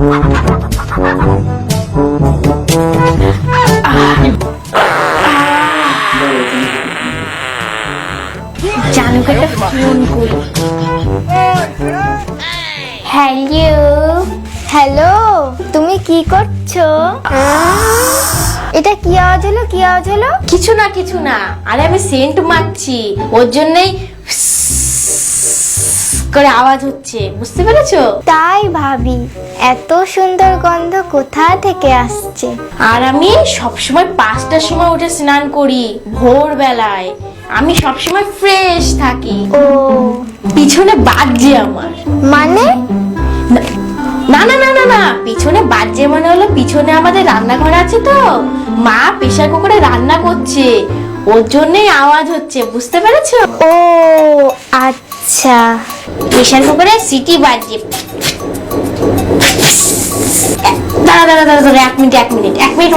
জানুকে একটা ফোন করি। Hello hello, তুমি কি করছো? এটা কি আওয়াজ হলো? কি আওয়াজ হলো? কিছু না কিছু না, আরে আমি সেন্ট মারছি, ওর জন্যই করে আওয়াজ হচ্ছে, বুঝতে পেরেছো? তাই ভাবি এত সুন্দর গন্ধ কোথা থেকে আসছে। আর আমি সবসময় 5টার সময় উঠে স্নান করি, ভোরবেলায়। আমি সবসময় ফ্রেশ থাকি। ও পিছনে বাজছে আমার। মানে? না না না না না, পিছনে বাজছে মানে হলো পিছনে আমাদের রান্নাঘর আছে তো, মা প্রেসার কুকারে রান্না করছে, ওর জন্যই আওয়াজ হচ্ছে, বুঝতে পেরেছো? ও আচ্ছা। প্রেসার কুকারে সিটি বাজছে। দাঁড়া দাঁড়া দাঁড়া দাঁড়া, 1 মিনিট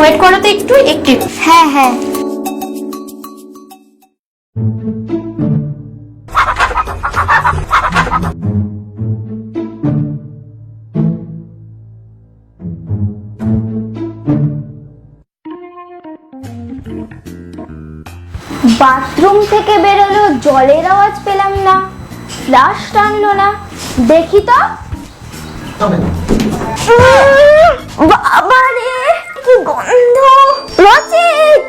ওয়েট করো তো, একটু একটু। হ্যাঁ হ্যাঁ। বাথরুম থেকে বেরোলো, জলের আওয়াজ পেলাম না, ফ্লাশ টানলো না, দেখি তো। বাবারে কি গন্ধ! রচিত,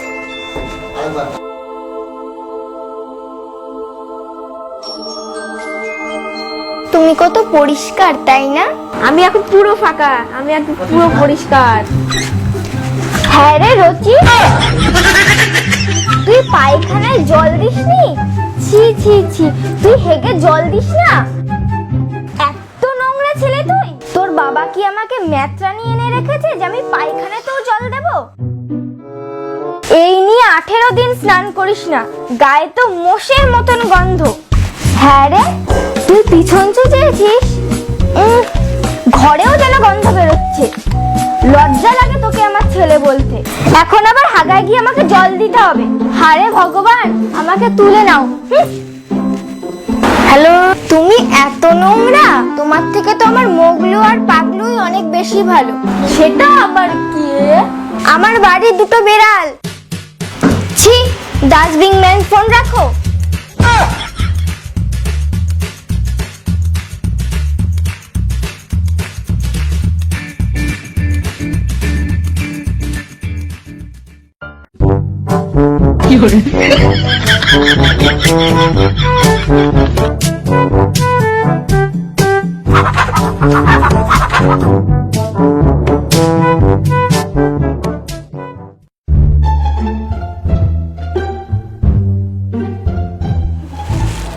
তুমি কত পরিষ্কার, তাই না? আমি এখন পুরো ফাঁকা, আমি এখন পুরো পরিষ্কার। হ্যাঁ রে রচিত, তুই পায়খানায় জল দিসনি? ছি ছি ছি, তুই হেগে জল দিস না? এত নোংরা ছেলে তুই! তোর বাবা কি আমাকে ম্যাত্রানি এনে রেখেছে যে আমি পায়খানাতেও জল দেব? এই নিয়ে 18 দিন স্নান করিস না, গায়ে তো মোষের মতন গন্ধ। হ্যাঁ রে, তুই পিছন চেয়েছিস, ঘরেও যেন গন্ধ বেরোচ্ছে। লজ্জা লাগে তোকে আমার ছেলে বলতে, এখন আবার হাগায় গিয়ে আমাকে জল দিতে হবে। হারে ভগবান, আমাকে তুলে নাও। হ্যালো, তুমি এত নোংরা? তোমার থেকে তো আমার মোগলু আর পাগলুই অনেক বেশি ভালো। সেটা আবার কি? আমার বাড়ি দুটো বেড়াল। ছি, ডাস্টবিন ম্যান, ফোন রাখো।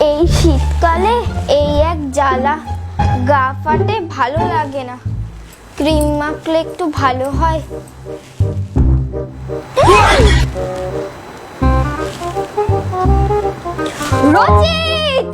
এই শীতকালে এই এক জ্বালা, গা ফাটে, ভালো লাগে না। ক্রিম মাখলে একটু ভালো হয়। রচিত!